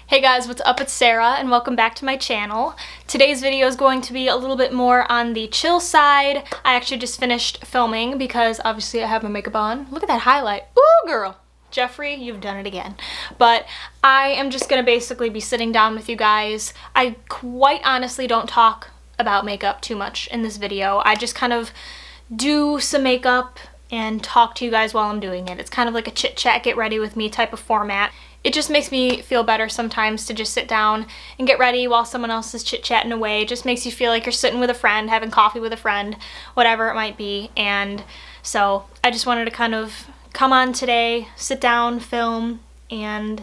Hey guys, what's up? It's Sarah and welcome back to my channel. Today's video is going to be a little bit more on the chill side. I actually just finished filming because obviously I have my makeup on. Look at that highlight. Ooh, girl. Jeffrey, you've done it again. But I am just gonna basically be sitting down with you guys. I quite honestly don't talk about makeup too much in this video. I just kind of do some makeup and talk to you guys while I'm doing it. It's kind of like a chit chat, get ready with me type of format. It just makes me feel better sometimes to just sit down and get ready while someone else is chit-chatting away. It just makes you feel like you're sitting with a friend, having coffee with a friend, whatever it might be. And so I just wanted to kind of come on today, sit down, film, and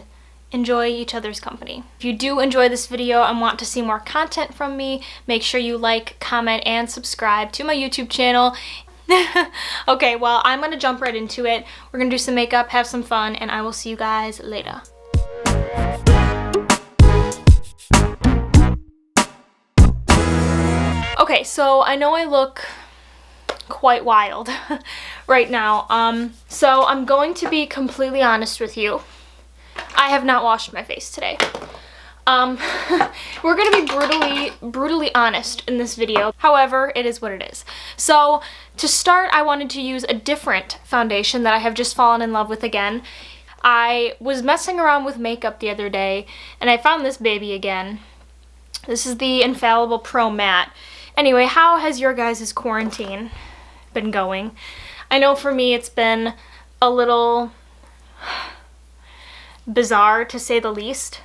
enjoy each other's company. If you do enjoy this video and want to see more content from me, make sure you like, comment, and subscribe to my YouTube channel. Okay, well, I'm gonna jump right into it. We're gonna do some makeup, have some fun, and I will see you guys later. Okay, so I know I look quite wild right now. So I'm going to be completely honest with you. I have not washed my face today. We're gonna be brutally honest in this video. However, it is what it is. So to start, I wanted to use a different foundation that I have just fallen in love with again. I was messing around with makeup the other day and I found this baby again. This is the Infallible Pro Matte. Anyway, how has your guys' quarantine been going? I know for me it's been a little bizarre to say the least.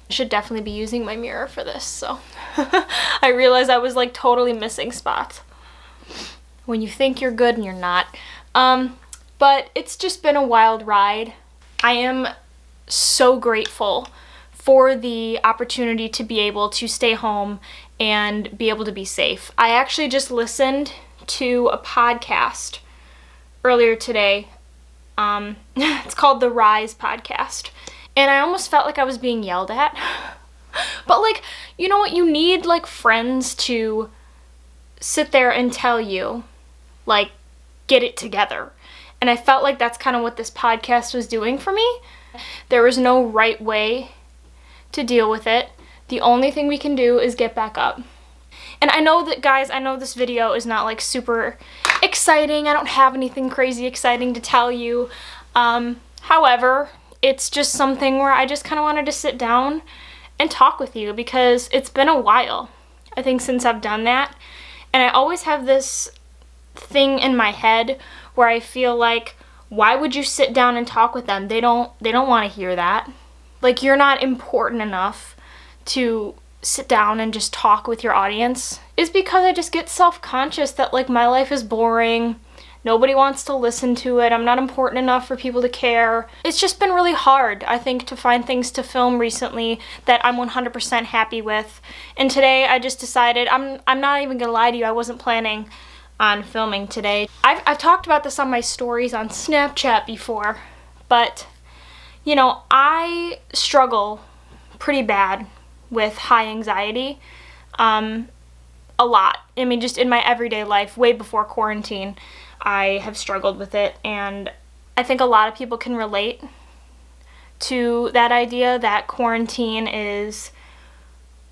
Should definitely be using my mirror for this, so I realized I was like totally missing spots when you think you're good and you're not. But it's just been a wild ride. I am so grateful for the opportunity to be able to stay home and be able to be safe. I actually just listened to a podcast earlier today. It's called the Rise Podcast. And I almost felt like I was being yelled at. But like, you know what? You need like friends to sit there and tell you, like, get it together. And I felt like that's kind of what this podcast was doing for me. There was no right way to deal with it. The only thing we can do is get back up. And I know that, guys, I know this video is not like super exciting. I don't have anything crazy exciting to tell you. However, it's just something where I just kind of wanted to sit down and talk with you because it's been a while, I think, since I've done that. And I always have this thing in my head where I feel like, why would you sit down and talk with them? They don't want to hear that. Like, you're not important enough to sit down and just talk with your audience. It's because I just get self-conscious that like my life is boring. Nobody wants to listen to it. I'm not important enough for people to care. It's just been really hard, I think, to find things to film recently that I'm 100% happy with. And today I just decided, I'm not even gonna lie to you, I wasn't planning on filming today. I've talked about this on my stories on Snapchat before, but you know, I struggle pretty bad with high anxiety. A lot. I mean, just in my everyday life, way before quarantine, I have struggled with it, and I think a lot of people can relate to that idea that quarantine is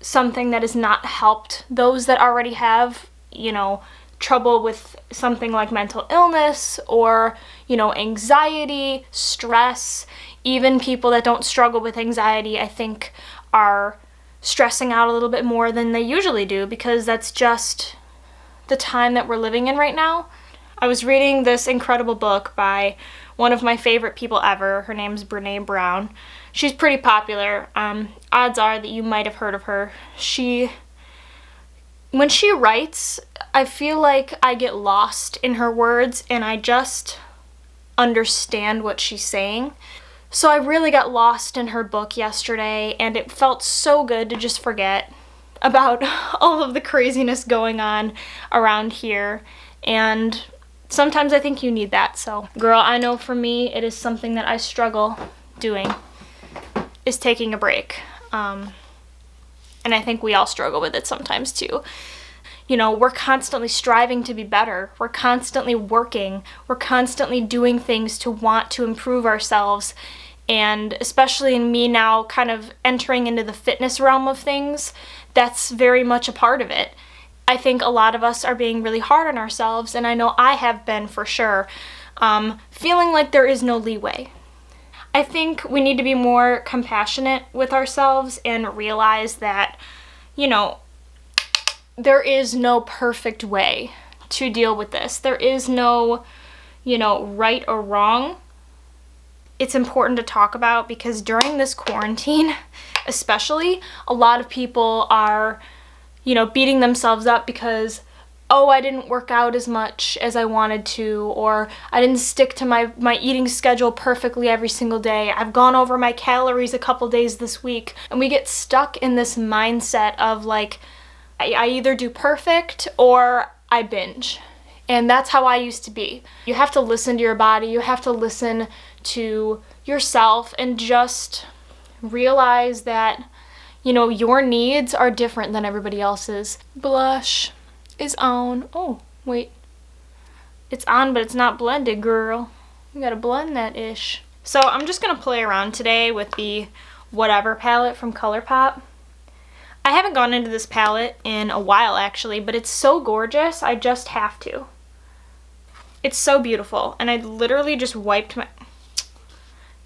something that has not helped those that already have, you know, trouble with something like mental illness or, you know, anxiety, stress. Even people that don't struggle with anxiety, I think, are stressing out a little bit more than they usually do because that's just the time that we're living in right now. I was reading this incredible book by one of my favorite people ever. Her name's Brene Brown. She's pretty popular. Odds are that you might have heard of her. When she writes, I feel like I get lost in her words and I just understand what she's saying. So I really got lost in her book yesterday, and it felt so good to just forget about all of the craziness going on around here. And sometimes I think you need that. So, girl, I know for me it is something that I struggle doing, is taking a break. And I think we all struggle with it sometimes too. You know, we're constantly striving to be better. We're constantly working. We're constantly doing things to want to improve ourselves. And especially in me now kind of entering into the fitness realm of things, that's very much a part of it. I think a lot of us are being really hard on ourselves, and I know I have been for sure, feeling like there is no leeway. I think we need to be more compassionate with ourselves and realize that, you know, there is no perfect way to deal with this. There is no, you know, right or wrong. It's important to talk about because during this quarantine, especially, a lot of people are, you know, beating themselves up because, oh, I didn't work out as much as I wanted to, or I didn't stick to my eating schedule perfectly every single day. I've gone over my calories a couple days this week. And we get stuck in this mindset of like, I either do perfect or I binge. And that's how I used to be. You have to listen to your body. You have to listen to yourself and just realize that, you know, your needs are different than everybody else's. Blush is on. Oh, wait. It's on, but it's not blended, girl. You gotta blend that ish. So I'm just gonna play around today with the Whatever palette from ColourPop. I haven't gone into this palette in a while actually, but it's so gorgeous, I just have to. It's so beautiful, and I literally just wiped my...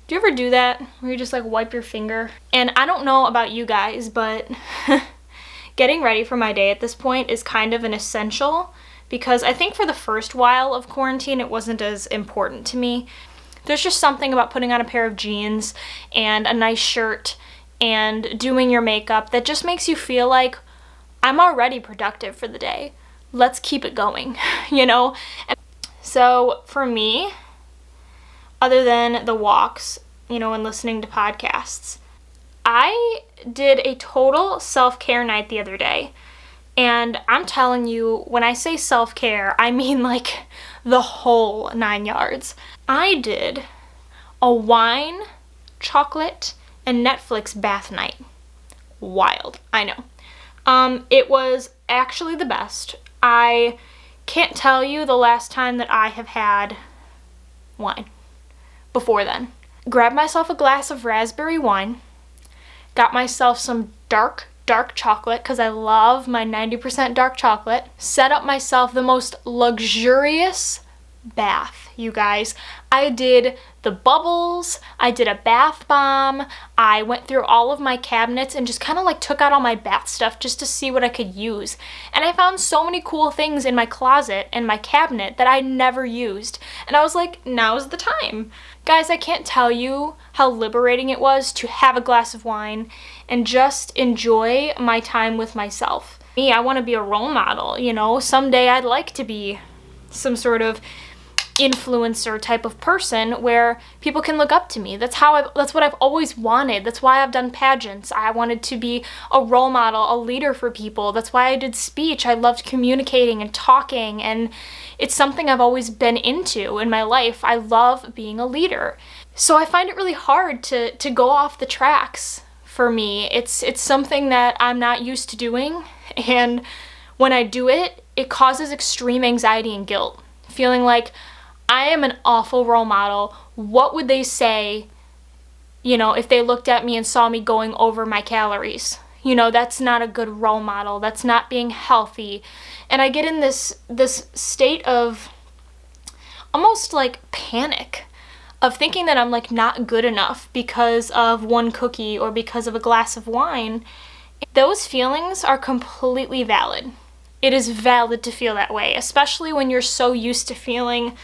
Do you ever do that, where you just like wipe your finger? And I don't know about you guys, but getting ready for my day at this point is kind of an essential, because I think for the first while of quarantine it wasn't as important to me. There's just something about putting on a pair of jeans and a nice shirt and doing your makeup that just makes you feel like I'm already productive for the day. Let's keep it going, you know? And so for me, other than the walks, you know, and listening to podcasts, I did a total self-care night the other day. And I'm telling you, when I say self-care, I mean like the whole 9 yards. I did a wine, chocolate, and Netflix bath night. Wild, I know. It was actually the best. I can't tell you the last time that I have had wine before then. Grabbed myself a glass of raspberry wine, got myself some dark chocolate because I love my 90% dark chocolate, set up myself the most luxurious bath, you guys. I did the bubbles, I did a bath bomb, I went through all of my cabinets and just kind of like took out all my bath stuff just to see what I could use. And I found so many cool things in my closet and my cabinet that I never used. And I was like, now's the time. Guys, I can't tell you how liberating it was to have a glass of wine and just enjoy my time with myself. Me, I want to be a role model, you know? Someday I'd like to be some sort of influencer type of person where people can look up to me. That's what I've always wanted. That's why I've done pageants. I wanted to be a role model, a leader for people. That's why I did speech. I loved communicating and talking, and it's something I've always been into in my life. I love being a leader. So I find it really hard to go off the tracks for me. It's something that I'm not used to doing, and when I do it, it causes extreme anxiety and guilt. Feeling like I am an awful role model. What would they say, you know, if they looked at me and saw me going over my calories? You know, that's not a good role model. That's not being healthy. And I get in this state of almost like panic of thinking that I'm like not good enough because of one cookie or because of a glass of wine. Those feelings are completely valid. It is valid to feel that way, especially when you're so used to feeling,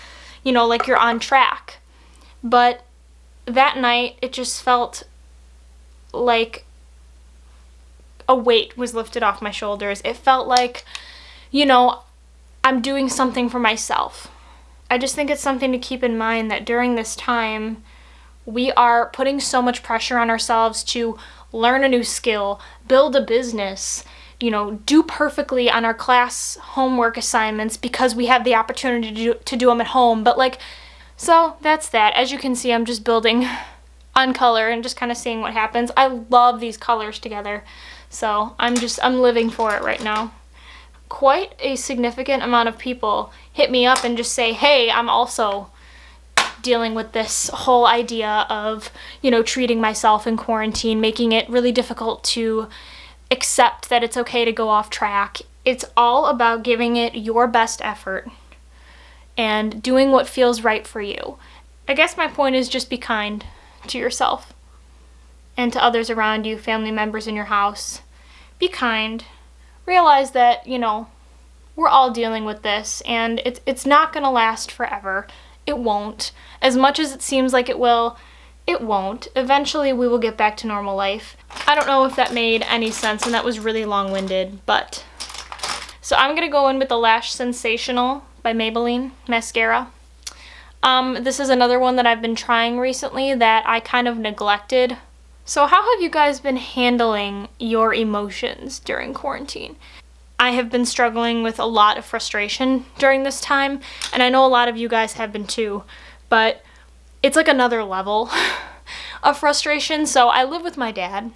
you know, like you're on track. But that night, it just felt like a weight was lifted off my shoulders. It felt like, you know, I'm doing something for myself. I just think it's something to keep in mind that during this time, we are putting so much pressure on ourselves to learn a new skill, build a business, you know, do perfectly on our class homework assignments because we have the opportunity to do them at home. But like, so that's that. As you can see, I'm just building on color and just kind of seeing what happens. I love these colors together. So I'm living for it right now. Quite a significant amount of people hit me up and just say, hey, I'm also dealing with this whole idea of, you know, treating myself in quarantine, making it really difficult to accept that it's okay to go off track. It's all about giving it your best effort and doing what feels right for you. I guess my point is just be kind to yourself and to others around you, family members in your house. Be kind. Realize that, you know, we're all dealing with this, and it's not going to last forever. It won't. As much as it seems like it will, it won't. Eventually we will get back to normal life. I don't know if that made any sense, and that was really long-winded, but... So I'm going to go in with the Lash Sensational by Maybelline mascara. This is another one that I've been trying recently that I kind of neglected. So how have you guys been handling your emotions during quarantine? I have been struggling with a lot of frustration during this time, and I know a lot of you guys have been too, but it's like another level of frustration. So I live with my dad.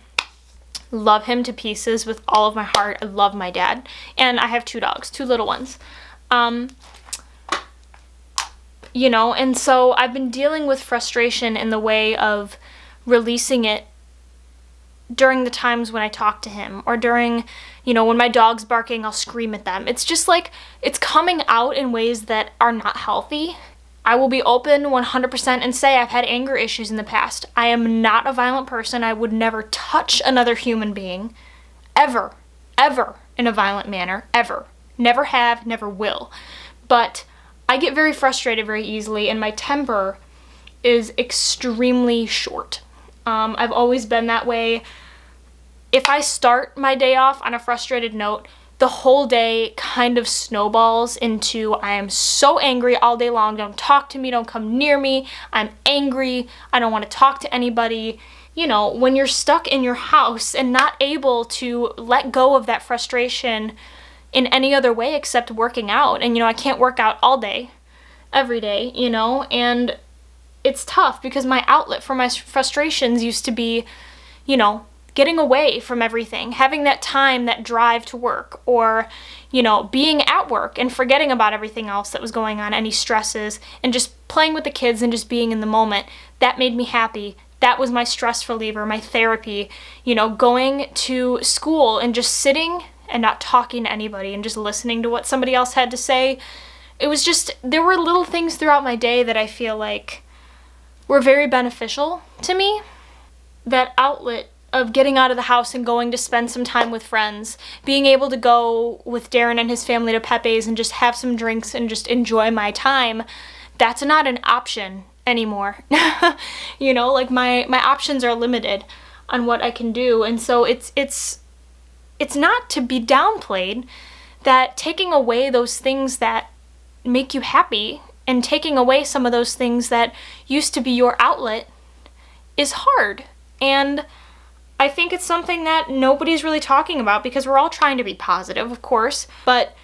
Love him to pieces with all of my heart. I love my dad. And I have 2 dogs, 2 little ones. You know, and so I've been dealing with frustration in the way of releasing it during the times when I talk to him, or during, you know, when my dog's barking, I'll scream at them. It's just like, it's coming out in ways that are not healthy. I will be open 100% and say I've had anger issues in the past. I am not a violent person. I would never touch another human being, ever, in a violent manner, ever. Never have, never will. But I get very frustrated very easily, and my temper is extremely short. I've always been that way. If I start my day off on a frustrated note, the whole day kind of snowballs into I am so angry all day long. Don't talk to me. Don't come near me. I'm angry. I don't want to talk to anybody. You know, when you're stuck in your house and not able to let go of that frustration in any other way except working out. And, you know, I can't work out all day, every day, you know, and it's tough because my outlet for my frustrations used to be, you know, getting away from everything, having that time, that drive to work, or, you know, being at work and forgetting about everything else that was going on, any stresses, and just playing with the kids and just being in the moment. That made me happy. That was my stress reliever, my therapy, you know, going to school and just sitting and not talking to anybody and just listening to what somebody else had to say. It was just, there were little things throughout my day that I feel like were very beneficial to me. That outlet of getting out of the house and going to spend some time with friends, being able to go with Darren and his family to Pepe's and just have some drinks and just enjoy my time, that's not an option anymore. You know, like my options are limited on what I can do, and so it's not to be downplayed that taking away those things that make you happy and taking away some of those things that used to be your outlet is hard. And I think it's something that nobody's really talking about because we're all trying to be positive, of course, but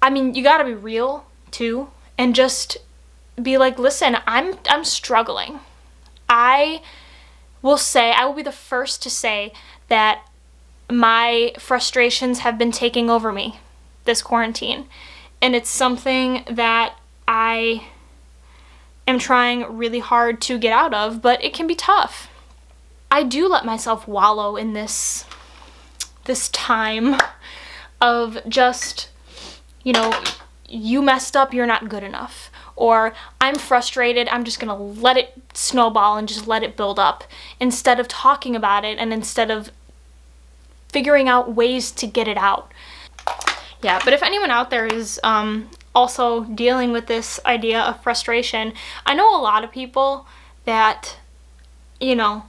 I mean, you gotta be real too and just be like, listen, I'm struggling. I will be the first to say that my frustrations have been taking over me this quarantine, and it's something that I am trying really hard to get out of, but it can be tough. I do let myself wallow in this time of just, you know, you messed up, you're not good enough. Or I'm frustrated, I'm just gonna let it snowball and just let it build up instead of talking about it and instead of figuring out ways to get it out. Yeah, but if anyone out there is also dealing with this idea of frustration, I know a lot of people that, you know,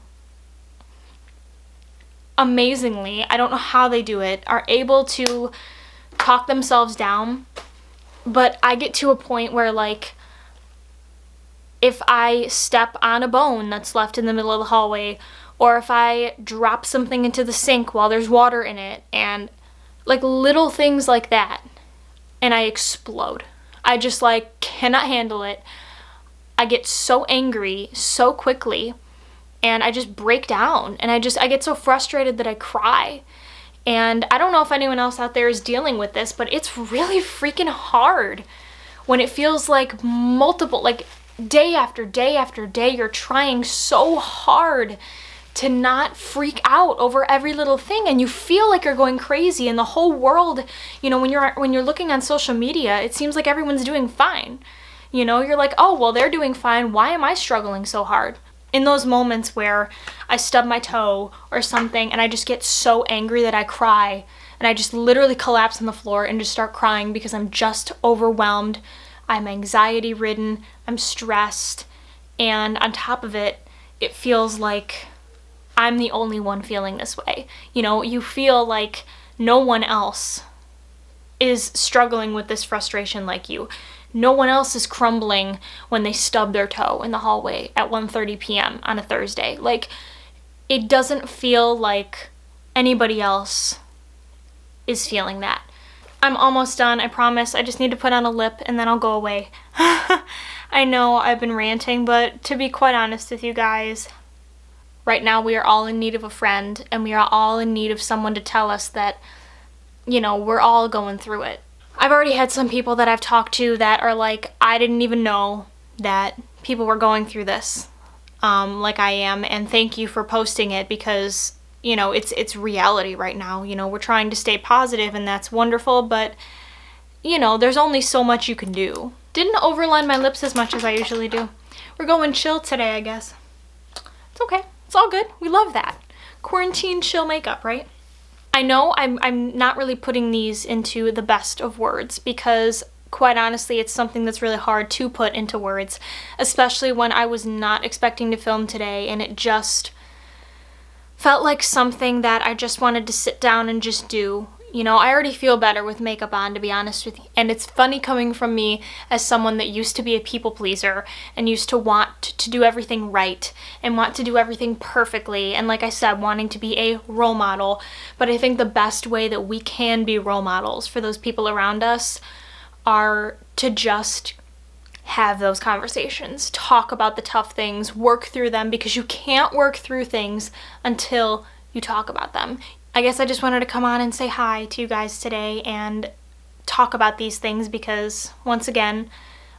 amazingly, I don't know how they do it, are able to talk themselves down, but I get to a point where, like, if I step on a bone that's left in the middle of the hallway, or if I drop something into the sink while there's water in it, and like little things like that, and I explode. I just like cannot handle it. I get so angry so quickly, and I just break down, and I get so frustrated that I cry. And I don't know if anyone else out there is dealing with this, but it's really freaking hard when it feels like multiple, like day after day after day, you're trying so hard to not freak out over every little thing, and you feel like you're going crazy, and the whole world, you know, when you're looking on social media, it seems like everyone's doing fine. You know, you're like, oh, well, they're doing fine. Why am I struggling so hard? In those moments where I stub my toe or something and I just get so angry that I cry, and I just literally collapse on the floor and just start crying because I'm just overwhelmed. I'm anxiety ridden, I'm stressed, and on top of it, it feels like I'm the only one feeling this way. You know, you feel like no one else is struggling with this frustration like you. No one else is crumbling when they stub their toe in the hallway at 1:30 p.m. on a Thursday. Like, it doesn't feel like anybody else is feeling that. I'm almost done, I promise. I just need to put on a lip and then I'll go away. I know I've been ranting, but to be quite honest with you guys, right now we are all in need of a friend, and we are all in need of someone to tell us that, you know, we're all going through it. I've already had some people that I've talked to that are like, I didn't even know that people were going through this like I am, and thank you for posting it, because, you know, it's reality right now. You know, we're trying to stay positive, and that's wonderful, but, you know, there's only so much you can do. Didn't overline my lips as much as I usually do. We're going chill today, I guess. It's okay. It's all good. We love that. Quarantine chill makeup, right? I know I'm not really putting these into the best of words, because quite honestly, it's something that's really hard to put into words, especially when I was not expecting to film today, and it just felt like something that I just wanted to sit down and just do. You know, I already feel better with makeup on, to be honest with you. And it's funny coming from me as someone that used to be a people pleaser and used to want to do everything right and want to do everything perfectly. And like I said, wanting to be a role model. But I think the best way that we can be role models for those people around us are to just have those conversations, talk about the tough things, work through them, because you can't work through things until you talk about them. I guess I just wanted to come on and say hi to you guys today and talk about these things, because once again,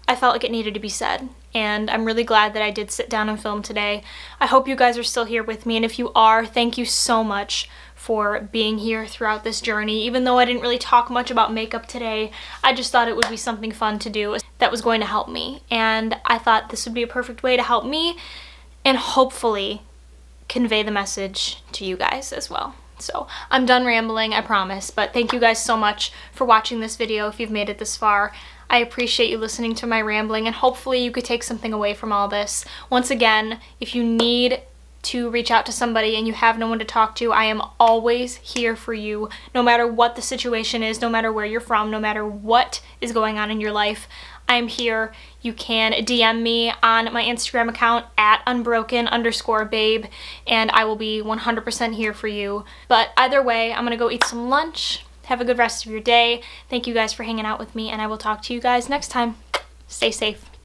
I felt like it needed to be said, and I'm really glad that I did sit down and film today. I hope you guys are still here with me, and if you are, thank you so much for being here throughout this journey. Even though I didn't really talk much about makeup today, I just thought it would be something fun to do that was going to help me, and I thought this would be a perfect way to help me and hopefully convey the message to you guys as well. So I'm done rambling, I promise, but thank you guys so much for watching this video if you've made it this far. I appreciate you listening to my rambling, and hopefully you could take something away from all this. Once again, if you need to reach out to somebody and you have no one to talk to, I am always here for you, no matter what the situation is, no matter where you're from, no matter what is going on in your life. I'm here. You can DM me on my Instagram account at unbroken_babe, and I will be 100% here for you. But either way, I'm gonna go eat some lunch. Have a good rest of your day. Thank you guys for hanging out with me, and I will talk to you guys next time. Stay safe.